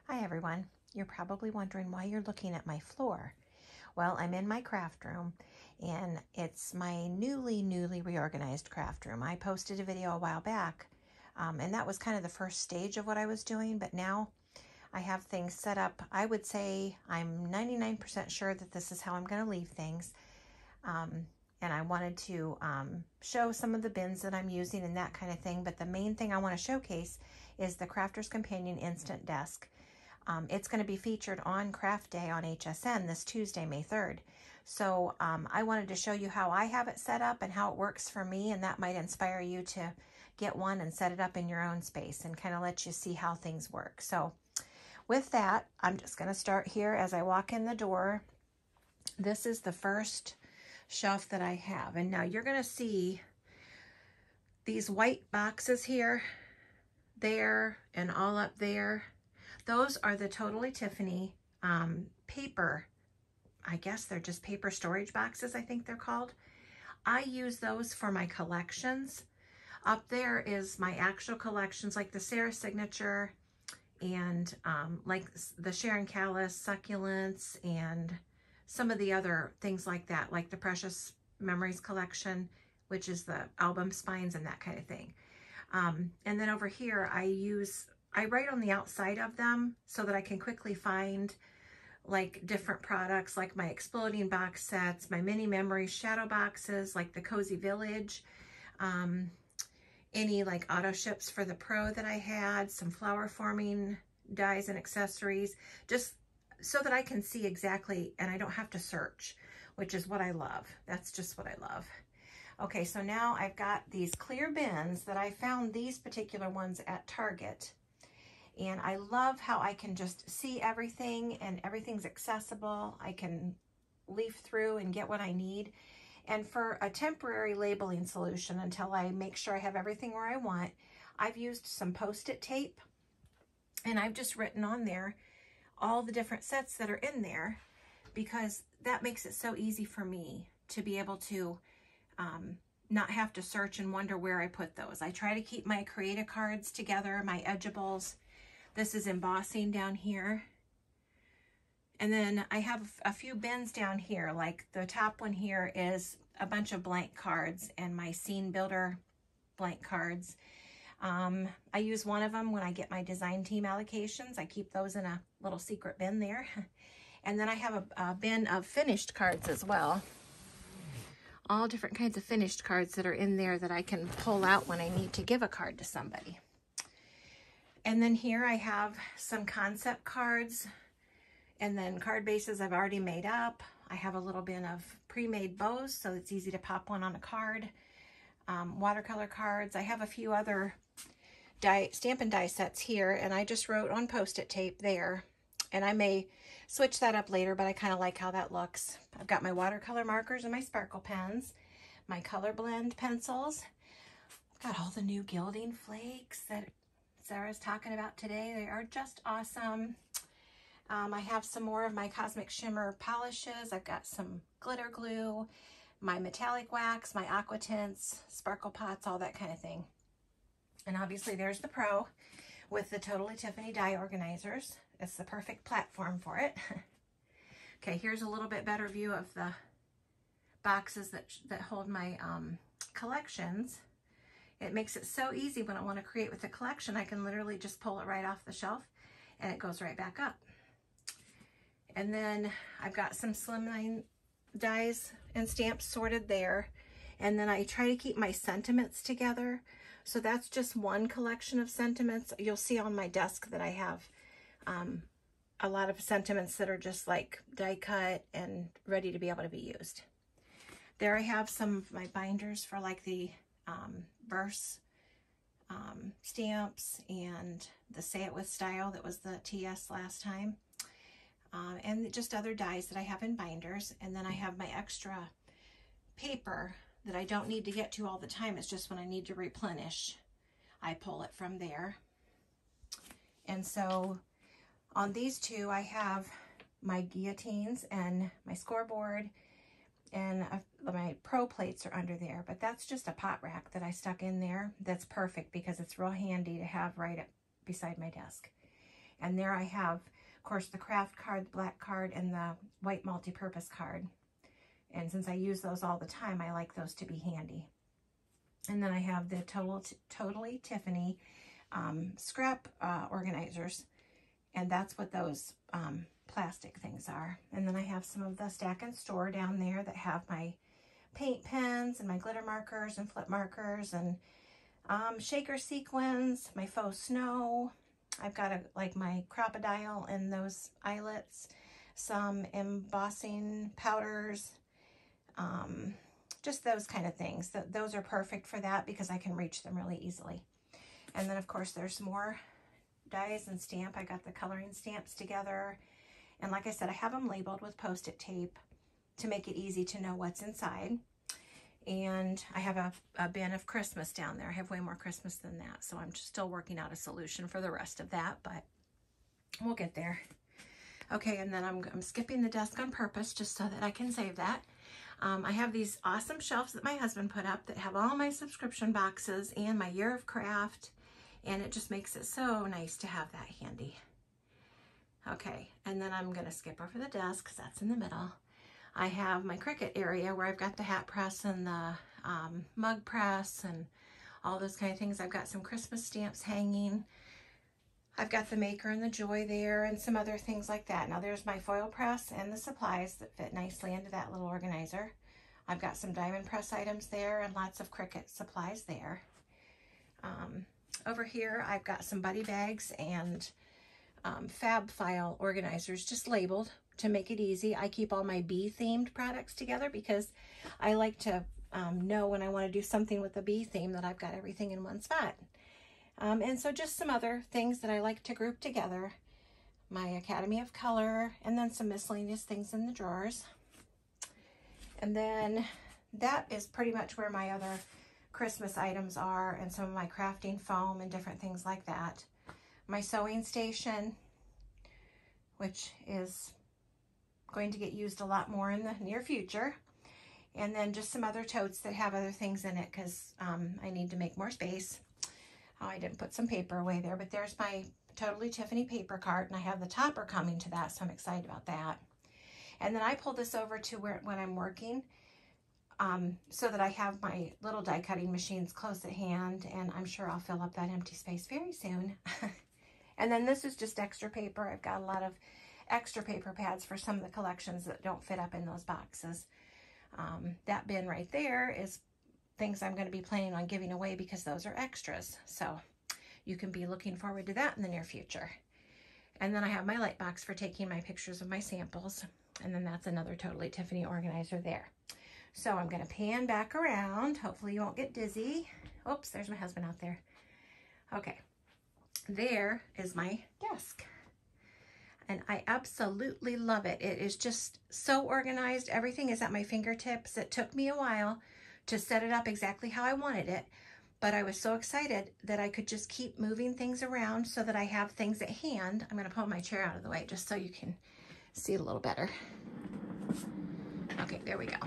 Hi everyone. You're probably wondering why you're looking at my floor. Well, I'm in my craft room and it's my newly reorganized craft room. I posted a video a while back and that was kind of the first stage of what I was doing, but now I have things set up. I would say I'm 99% sure that this is how I'm going to leave things. And I wanted to show some of the bins that I'm using and that kind of thing, but the main thing I want to showcase is the Crafter's Companion Instant Desk. It's going to be featured on Craft Day on HSN this Tuesday, May 3rd. So I wanted to show you how I have it set up and how it works for me, and that might inspire you to get one and set it up in your own space and kind of let you see how things work. So with that, I'm just going to start here as I walk in the door. This is the first shelf that I have, and now you're going to see these white boxes here, there, and all up there. Those are the Totally Tiffany paper, I guess they're just paper storage boxes, I think they're called. I use those for my collections. Up there is my actual collections, like the Sarah Signature and like the Sharon Callis succulents and some of the other things like that, like the Precious Memories collection, which is the album spines and that kind of thing. And then over here, I write on the outside of them so that I can quickly find like different products, like my exploding box sets, my mini memories shadow boxes, like the Cozy Village, any like auto ships for the Pro that I had, some flower forming dies and accessories, just so that I can see exactly and I don't have to search, which is what I love. That's just what I love. Okay, so now I've got these clear bins that I found these particular ones at Target. And I love how I can just see everything and everything's accessible. I can leaf through and get what I need. And for a temporary labeling solution until I make sure I have everything where I want, I've used some Post-it tape and I've just written on there all the different sets that are in there, because that makes it so easy for me to be able to not have to search and wonder where I put those. I try to keep my Create cards together, my edgeables. This is embossing down here. And then I have a few bins down here, like the top one here is a bunch of blank cards and my Scene Builder blank cards. I use one of them when I get my design team allocations. I keep those in a little secret bin there. And then I have a bin of finished cards as well. All different kinds of finished cards that are in there that I can pull out when I need to give a card to somebody. And then here I have some concept cards and then card bases I've already made up. I have a little bin of pre-made bows, so it's easy to pop one on a card. Watercolor cards. I have a few other stamp and die sets here, and I just wrote on Post-it tape there. And I may switch that up later, but I kind of like how that looks. I've got my watercolor markers and my sparkle pens, my color blend pencils. I've got all the new gilding flakes that Sarah's talking about today. They are just awesome. I have some more of my Cosmic Shimmer polishes. I've got some glitter glue, my metallic wax, my aqua tints, sparkle pots, all that kind of thing. And obviously there's the Pro with the Totally Tiffany die organizers. It's the perfect platform for it. Okay, here's a little bit better view of the boxes that hold my collections. It makes it so easy when I want to create with a collection. I can literally just pull it right off the shelf and it goes right back up. And then I've got some slimline dies and stamps sorted there. And then I try to keep my sentiments together. So that's just one collection of sentiments. You'll see on my desk that I have a lot of sentiments that are just like die cut and ready to be able to be used. There I have some of my binders for like the verse stamps and the Say It With Style that was the TS last time, and just other dies that I have in binders. And then I have my extra paper that I don't need to get to all the time. It's just when I need to replenish, I pull it from there. And so on these two, I have my guillotines and my scoreboard, and my Pro plates are under there, but that's just a pot rack that I stuck in there. That's perfect because it's real handy to have right up beside my desk. And there I have, of course, the craft card, the black card, and the white multi-purpose card. And since I use those all the time, I like those to be handy. And then I have the Totally Tiffany scrap organizers. And that's what those plastic things are. And then I have some of the Stack and Store down there that have my paint pens and my glitter markers and flip markers and shaker sequins, my faux snow. I've got like my crocodile and those eyelets, some embossing powders, just those kind of things. Those are perfect for that because I can reach them really easily. And then of course there's more dies and stamp. I got the coloring stamps together. And like I said, I have them labeled with Post-it tape to make it easy to know what's inside. And I have a bin of Christmas down there. I have way more Christmas than that. So I'm still working out a solution for the rest of that, but we'll get there. Okay, and then I'm skipping the desk on purpose just so that I can save that. I have these awesome shelves that my husband put up that have all my subscription boxes and my year of craft. And it just makes it so nice to have that handy. Okay, and then I'm gonna skip over the desk because that's in the middle. I have my Cricut area where I've got the hat press and the mug press and all those kind of things. I've got some Christmas stamps hanging. I've got the Maker and the Joy there and some other things like that. Now there's my foil press and the supplies that fit nicely into that little organizer. I've got some diamond press items there and lots of Cricut supplies there. Over here I've got some buddy bags and fab file organizers just labeled to make it easy. I keep all my bee themed products together because I like to know when I want to do something with the bee theme that I've got everything in one spot. And so just some other things that I like to group together. My Academy of Color, and then some miscellaneous things in the drawers. And then that is pretty much where my other Christmas items are, and some of my crafting foam and different things like that. My sewing station, which is going to get used a lot more in the near future. And then just some other totes that have other things in it because I need to make more space. Oh, I didn't put some paper away there, but there's my Totally Tiffany paper cart, and I have the topper coming to that, so I'm excited about that. And then I pull this over to when I'm working so that I have my little die cutting machines close at hand, and I'm sure I'll fill up that empty space very soon. And then this is just extra paper. I've got a lot of extra paper pads for some of the collections that don't fit up in those boxes. That bin right there is things I'm going to be planning on giving away because those are extras. So you can be looking forward to that in the near future. And then I have my light box for taking my pictures of my samples. And then that's another Totally Tiffany organizer there. So I'm going to pan back around. Hopefully you won't get dizzy. Oops, there's my husband out there. Okay, there is my desk. And I absolutely love it. It is just so organized. Everything is at my fingertips. It took me a while to set it up exactly how I wanted it, but I was so excited that I could just keep moving things around so that I have things at hand. I'm going to pull my chair out of the way just so you can see it a little better. Okay, there we go.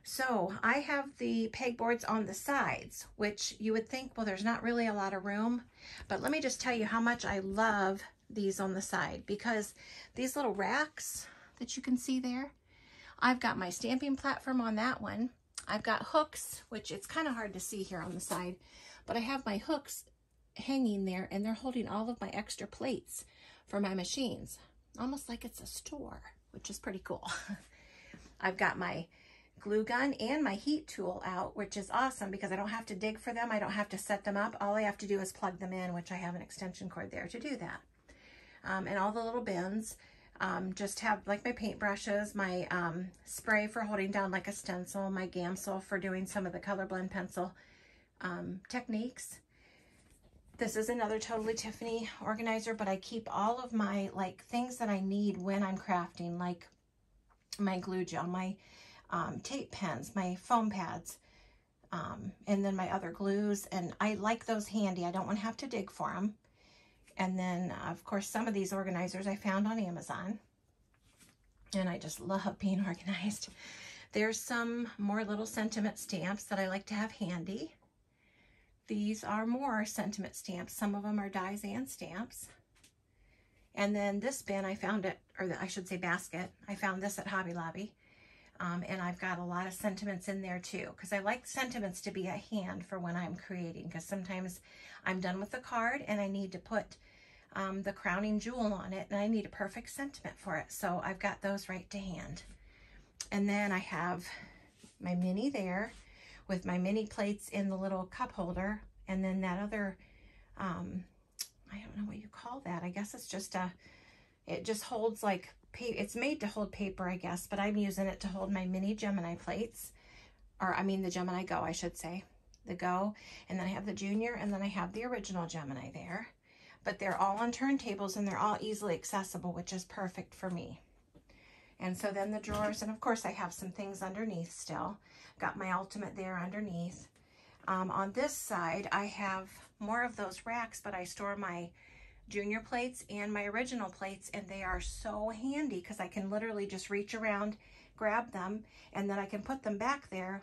So I have the pegboards on the sides, which you would think, well, there's not really a lot of room, but let me just tell you how much I love these on the side, because these little racks that you can see there, I've got my stamping platform on that one. I've got hooks, which it's kind of hard to see here on the side, but I have my hooks hanging there and they're holding all of my extra plates for my machines, almost like it's a store, which is pretty cool. I've got my glue gun and my heat tool out, which is awesome because I don't have to dig for them. I don't have to set them up. All I have to do is plug them in, which I have an extension cord there to do that. And all the little bins. Just have like my paint brushes, my spray for holding down like a stencil, my Gamsol for doing some of the color blend pencil techniques. This is another Totally Tiffany organizer, but I keep all of my like things that I need when I'm crafting, like my glue gel, my tape pens, my foam pads, and then my other glues. And I like those handy. I don't want to have to dig for them. And then, of course, some of these organizers I found on Amazon. And I just love being organized. There's some more little sentiment stamps that I like to have handy. These are more sentiment stamps. Some of them are dies and stamps. And then this bin, I found it, or I should say basket, I found this at Hobby Lobby. And I've got a lot of sentiments in there too, because I like sentiments to be at hand for when I'm creating, because sometimes I'm done with the card and I need to put the crowning jewel on it, and I need a perfect sentiment for it. So I've got those right to hand. And then I have my mini there with my mini plates in the little cup holder, and then that other, I don't know what you call that. I guess it's just it just holds like, it's made to hold paper, I guess, but I'm using it to hold my mini Gemini plates, or I mean the Gemini Go, I should say, the Go, and then I have the Junior, and then I have the original Gemini there, but they're all on turntables and they're all easily accessible, which is perfect for me. And so then the drawers, and of course I have some things underneath still. Got my Ultimate there underneath. On this side, I have more of those racks, but I store my Junior plates and my original plates, and they are so handy because I can literally just reach around, grab them, and then I can put them back there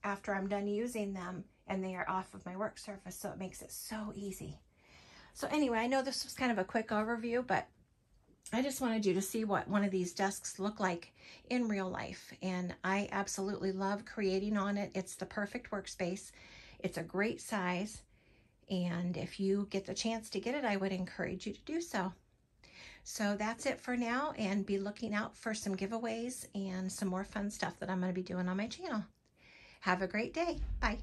after I'm done using them, and they are off of my work surface, so it makes it so easy. So anyway, I know this was kind of a quick overview, but I just wanted you to see what one of these desks look like in real life, and I absolutely love creating on it. It's the perfect workspace. It's a great size. And if you get the chance to get it, I would encourage you to do so. So that's it for now, and be looking out for some giveaways and some more fun stuff that I'm going to be doing on my channel. Have a great day. Bye.